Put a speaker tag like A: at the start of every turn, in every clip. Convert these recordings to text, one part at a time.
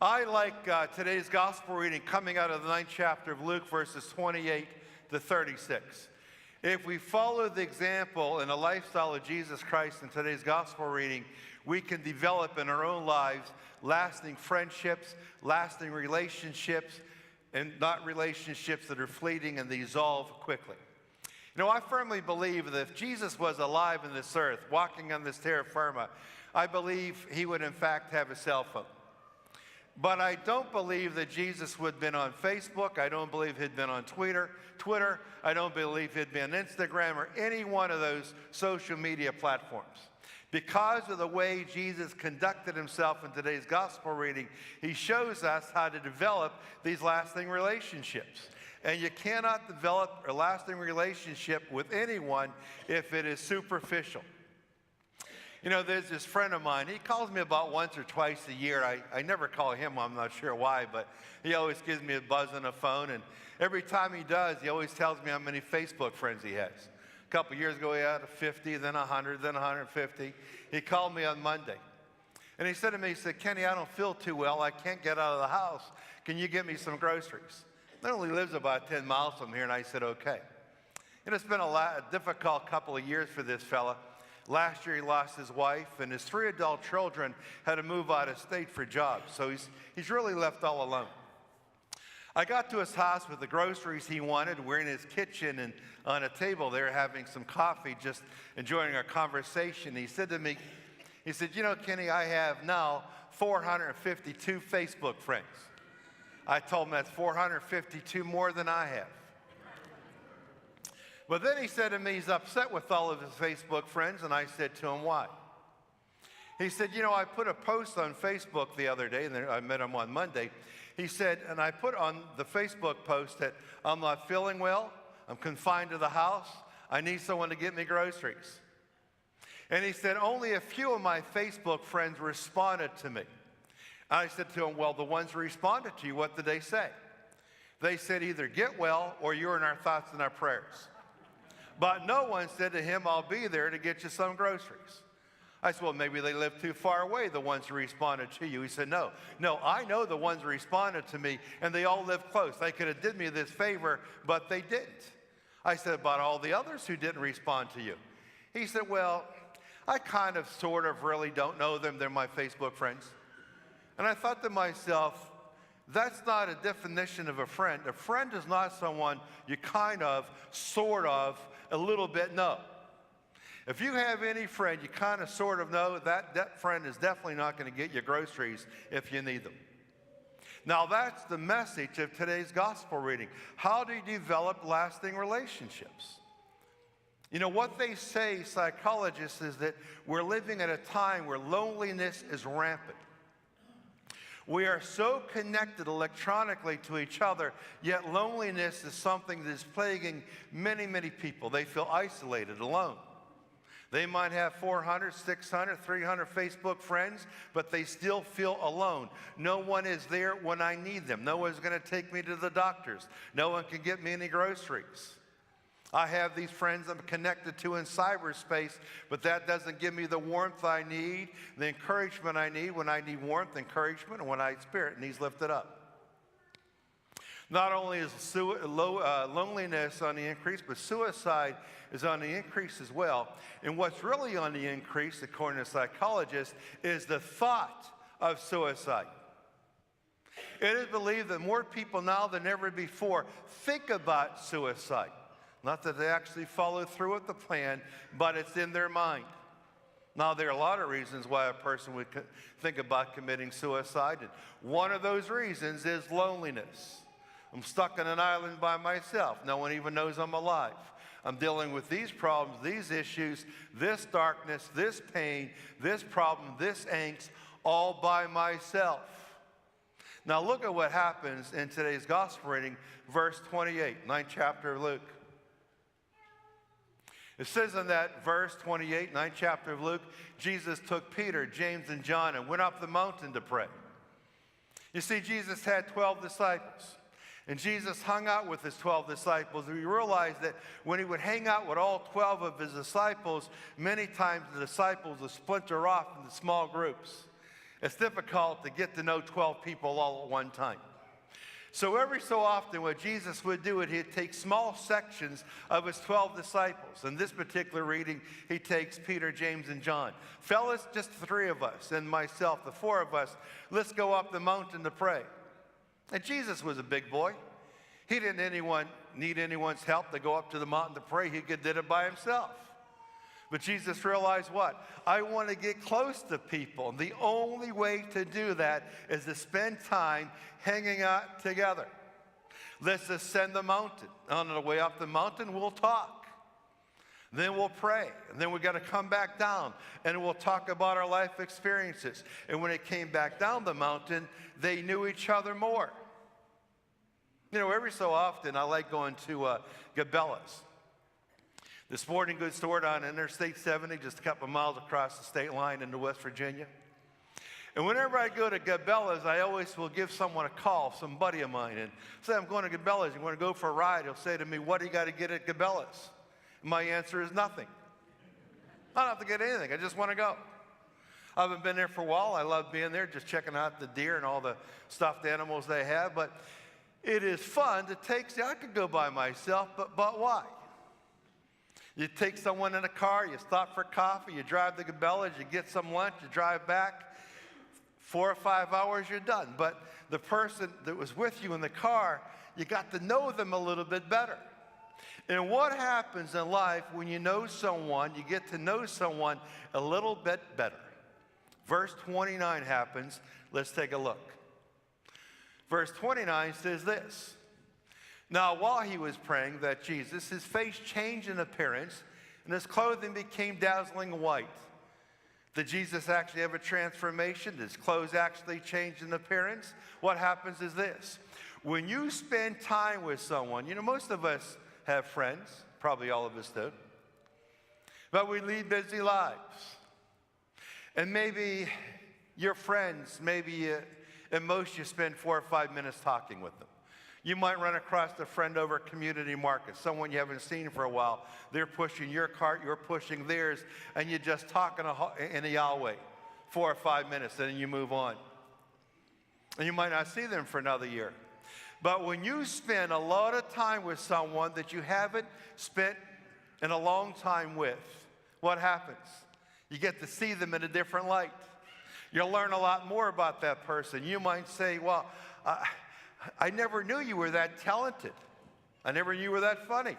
A: I like today's gospel reading coming out of the 9th chapter of Luke, verses 28 to 36. If we follow the example and the lifestyle of Jesus Christ in today's gospel reading, we can develop in our own lives lasting friendships, lasting relationships, and not relationships that are fleeting and dissolve quickly. You know, I firmly believe that if Jesus was alive on this earth, walking on this terra firma, I believe he would in fact have a cell phone. But I don't believe that Jesus would have been on Facebook. I don't believe he'd been on Twitter. I don't believe he'd been on Instagram or any one of those social media platforms. Because of the way Jesus conducted himself in today's gospel reading, he shows us how to develop these lasting relationships. And you cannot develop a lasting relationship with anyone if it is superficial. You know, there's this friend of mine. He calls me about once or twice a year. I never call him. I'm not sure why, but he always gives me a buzz on the phone. And every time he does, he always tells me how many Facebook friends he has. A couple years ago, he had 50, then 100, then 150. He called me on Monday. And he said to me, he said, "Kenny, I don't feel too well. I can't get out of the house. Can you get me some groceries?" He only lives about 10 miles from here, and I said, okay. And it's been a difficult couple of years for this fella. Last year, he lost his wife, and his 3 adult children had to move out of state for jobs, so he's really left all alone. I got to his house with the groceries he wanted. We're in his kitchen and on a table there having some coffee, just enjoying our conversation. He said to me, he said, "You know, Kenny, I have now 452 Facebook friends." I told him that's 452 more than I have. But then he said to me he's upset with all of his Facebook friends, and I said to him, why? He said, "You know, I put a post on Facebook the other day, and I met him on Monday." He said, and I put on the Facebook post that I'm not feeling well, I'm confined to the house, I need someone to get me groceries. And he said, only a few of my Facebook friends responded to me. And I said to him, well, the ones who responded to you, what did they say? They said either get well or you're in our thoughts and our prayers. But no one said to him, I'll be there to get you some groceries. I said, well, maybe they live too far away, the ones who responded to you. He said, no, I know the ones who responded to me, and they all live close. They could have did me this favor, but they didn't. I said, about all the others who didn't respond to you? He said, well, I kind of, sort of, really don't know them. They're my Facebook friends. And I thought to myself, that's not a definition of a friend. A friend is not someone you kind of, sort of, a little bit know. If you have any friend you kind of, sort of know, that friend is definitely not going to get you groceries if you need them. Now that's the message of today's gospel reading. How do you develop lasting relationships? You know, what they say, psychologists, is that we're living at a time where loneliness is rampant. We are so connected electronically to each other, yet loneliness is something that is plaguing many, many people. They feel isolated, alone. They might have 400, 600, 300 Facebook friends, but they still feel alone. No one is there when I need them. No one's going to take me to the doctors. No one can get me any groceries. I have these friends I'm connected to in cyberspace, but that doesn't give me the warmth I need, the encouragement I need when I need warmth, encouragement, and when I spirit needs lifted up. Not only is loneliness on the increase, but suicide is on the increase as well. And what's really on the increase, according to psychologists, is the thought of suicide. It is believed that more people now than ever before think about suicide. Not that they actually follow through with the plan, but it's in their mind. Now, there are a lot of reasons why a person would think about committing suicide, and one of those reasons is loneliness. I'm stuck on an island by myself. No one even knows I'm alive. I'm dealing with these problems, these issues, this darkness, this pain, this problem, this angst, all by myself. Now look at what happens in today's gospel reading, verse 28, 9th chapter of Luke. It says in that verse 28, 9th chapter of Luke, Jesus took Peter, James, and John and went up the mountain to pray. You see, Jesus had 12 disciples. And Jesus hung out with his 12 disciples. And we realized that when he would hang out with all 12 of his disciples, many times the disciples would splinter off into small groups. It's difficult to get to know 12 people all at one time. So every so often what Jesus would do, he'd take small sections of his 12 disciples. In this particular reading, he takes Peter, James, and John. Fellas, just the three of us and myself, the four of us, let's go up the mountain to pray. And Jesus was a big boy. He didn't need anyone's help to go up to the mountain to pray. He did it by himself. But Jesus realized what? I want to get close to people. And the only way to do that is to spend time hanging out together. Let's ascend the mountain. On the way up the mountain, we'll talk. Then we'll pray. And then we've got to come back down. And we'll talk about our life experiences. And when it came back down the mountain, they knew each other more. You know, every so often, I like going to Cabela's. The sporting goods store on Interstate 70, just a couple of miles across the state line into West Virginia. And whenever I go to Cabela's, I always will give someone a call, some buddy of mine, and say, I'm going to Cabela's. You want to go for a ride? He'll say to me, what do you got to get at Cabela's? And my answer is nothing. I don't have to get anything. I just want to go. I haven't been there for a while. I love being there, just checking out the deer and all the stuffed animals they have. But it is fun to take. See, I could go by myself, but why? You take someone in a car, you stop for coffee, you drive to Cabela's, you get some lunch, you drive back. 4 or 5 hours, you're done. But the person that was with you in the car, you got to know them a little bit better. And what happens in life when you know someone, you get to know someone a little bit better? Verse 29 happens. Let's take a look. Verse 29 says this. Now, while he was praying, that Jesus, his face changed in appearance, and his clothing became dazzling white. Did Jesus actually have a transformation? Did his clothes actually change in appearance? What happens is this. When you spend time with someone, you know, most of us have friends, probably all of us do, but we lead busy lives. And maybe your friends, at most you spend 4 or 5 minutes talking with them. You might run across a friend over at Community Market, someone you haven't seen for a while. They're pushing your cart, you're pushing theirs, and you just talk in a Yahweh 4 or 5 minutes, and then you move on. And you might not see them for another year. But when you spend a lot of time with someone that you haven't spent in a long time with, what happens? You get to see them in a different light. You'll learn a lot more about that person. You might say, well, I never knew you were that talented. I never knew you were that funny.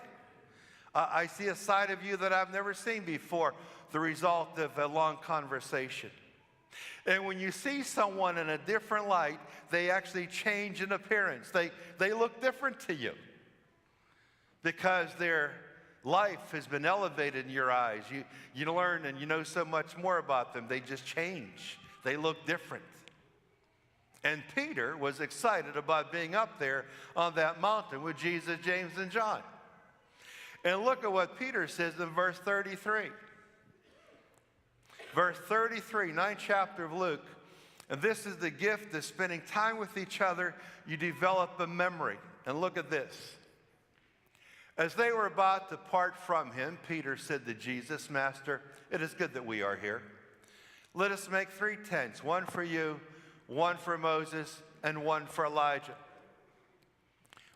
A: I see a side of you that I've never seen before, the result of a long conversation. And when you see someone in a different light, they actually change in appearance. They look different to you because their life has been elevated in your eyes. You learn and you know so much more about them. They just change. They look different. And Peter was excited about being up there on that mountain with Jesus, James, and John. And look at what Peter says in verse 33. Verse 33, 9th chapter of Luke. And this is the gift of spending time with each other. You develop a memory. And look at this. As they were about to part from him, Peter said to Jesus, Master, it is good that we are here. Let us make 3 tents, one for you, one for Moses, and one for Elijah.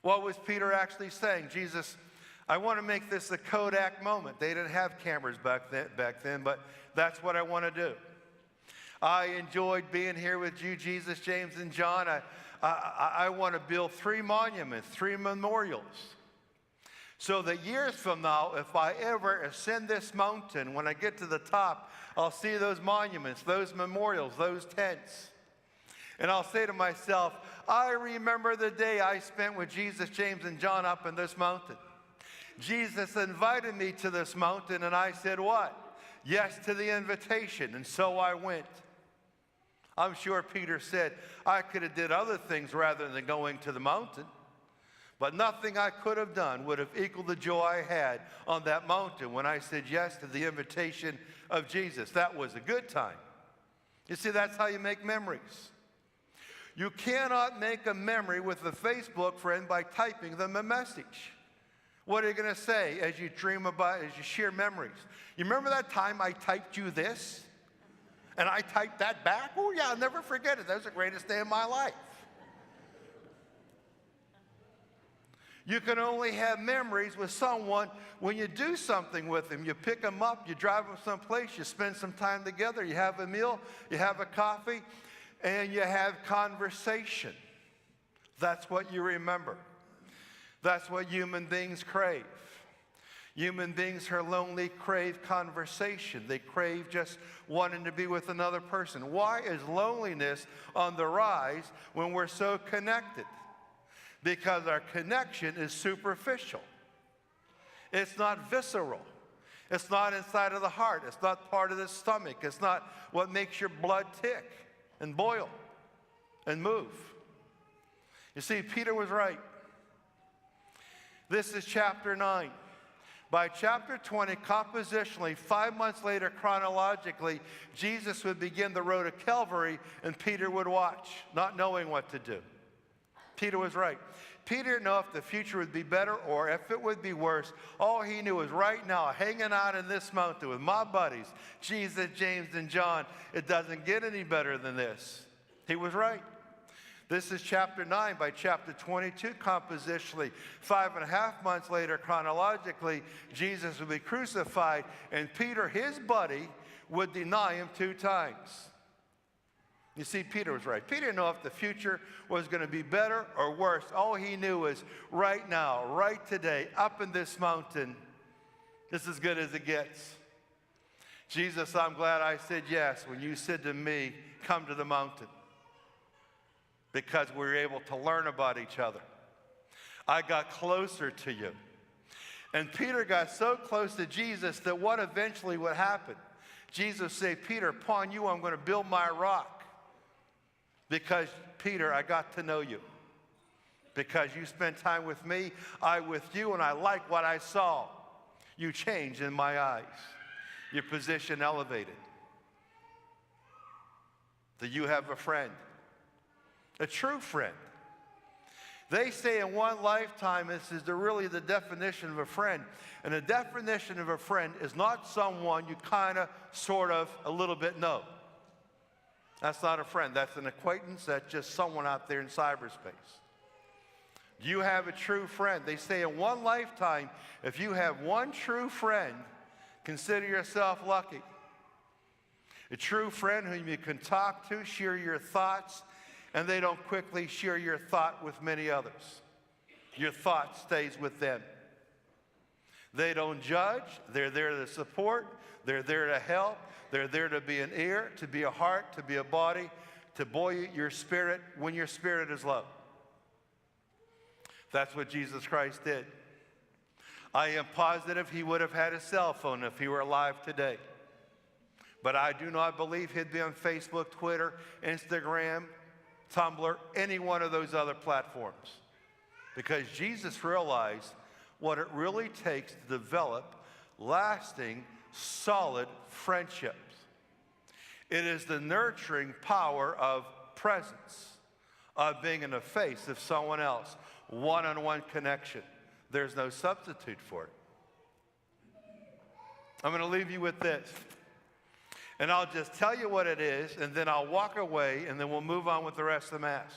A: What was Peter actually saying? Jesus, I want to make this a Kodak moment. They didn't have cameras back then, but that's what I want to do. I enjoyed being here with you, Jesus, James, and John. I want to build 3 monuments, 3 memorials. So that years from now, if I ever ascend this mountain, when I get to the top, I'll see those monuments, those memorials, those tents. And I'll say to myself, I remember the day I spent with Jesus, James, and John up in this mountain. Jesus invited me to this mountain, and I said what? Yes to the invitation, and so I went. I'm sure Peter said, I could have did other things rather than going to the mountain. But nothing I could have done would have equaled the joy I had on that mountain when I said yes to the invitation of Jesus. That was a good time. You see, that's how you make memories. You cannot make a memory with a Facebook friend by typing them a message. What are you going to say as you dream about, as you share memories? You remember that time I typed you this? And I typed that back. Oh, yeah, I'll never forget it. That was the greatest day of my life. You can only have memories with someone when you do something with them. You pick them up, you drive them someplace, you spend some time together, you have a meal, you have a coffee, and you have conversation. That's what you remember. That's what human beings crave. Human beings who are lonely crave conversation. They crave just wanting to be with another person. Why is loneliness on the rise when we're so connected? Because our connection is superficial. It's not visceral. It's not inside of the heart. It's not part of the stomach. It's not what makes your blood tick and boil and move. You see, Peter was right. This is chapter 9. By chapter 20, compositionally, 5 months later, chronologically, Jesus would begin the road to Calvary, and Peter would watch, not knowing what to do. Peter was right. Peter didn't know if the future would be better or if it would be worse. All he knew was right now, hanging out in this mountain with my buddies, Jesus, James, and John, it doesn't get any better than this. He was right. This is chapter 9. By chapter 22, compositionally, 5.5 months later, chronologically, Jesus would be crucified, and Peter, his buddy, would deny him 2 times. You see, Peter was right. Peter didn't know if the future was going to be better or worse. All he knew was right now, right today, up in this mountain, this is as good as it gets. Jesus, I'm glad I said yes when you said to me, come to the mountain. Because we were able to learn about each other. I got closer to you. And Peter got so close to Jesus that what eventually would happen? Jesus said, Peter, upon you I'm going to build my rock. Because, Peter, I got to know you. Because you spent time with me, I with you, and I like what I saw. You changed in my eyes. Your position elevated. That you have a friend. A true friend. They say in one lifetime, this is really the definition of a friend. And the definition of a friend is not someone you kind of, sort of, a little bit know. That's not a friend. That's an acquaintance. That's just someone out there in cyberspace. You have a true friend. They say in one lifetime, if you have one true friend, consider yourself lucky. A true friend whom you can talk to, share your thoughts, and they don't quickly share your thought with many others. Your thought stays with them. They don't judge. They're there to support. They're there to help. They're there to be an ear, to be a heart, to be a body, to buoy your spirit when your spirit is low. That's what Jesus Christ did. I am positive he would have had a cell phone if he were alive today. But I do not believe he'd be on Facebook, Twitter, Instagram, Tumblr, any one of those other platforms. Because Jesus realized what it really takes to develop lasting, solid friendships. It is the nurturing power of presence, of being in the face of someone else, one-on-one connection. There's no substitute for it. I'm going to leave you with this. And I'll just tell you what it is, and then I'll walk away, and then we'll move on with the rest of the Mass.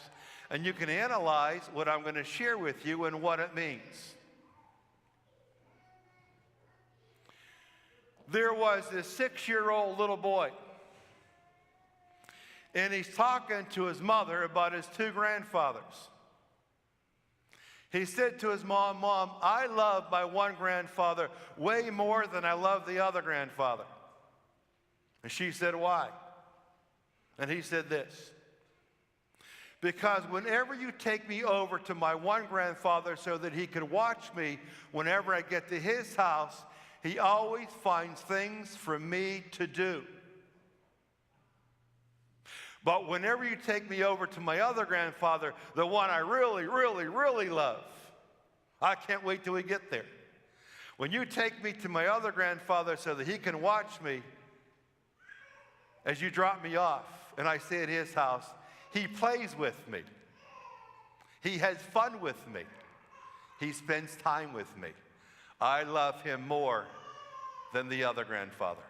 A: And you can analyze what I'm going to share with you and what it means. There was this 6-year-old little boy, and he's talking to his mother about his 2 grandfathers. He said to his mom, Mom, I love my one grandfather way more than I love the other grandfather. And she said, why? And he said this, because whenever you take me over to my one grandfather so that he could watch me whenever I get to his house, he always finds things for me to do. But whenever you take me over to my other grandfather, the one I really, really, really love, I can't wait till we get there. When you take me to my other grandfather so that he can watch me, as you drop me off and I stay at his house, he plays with me. He has fun with me. He spends time with me. I love him more than the other grandfather.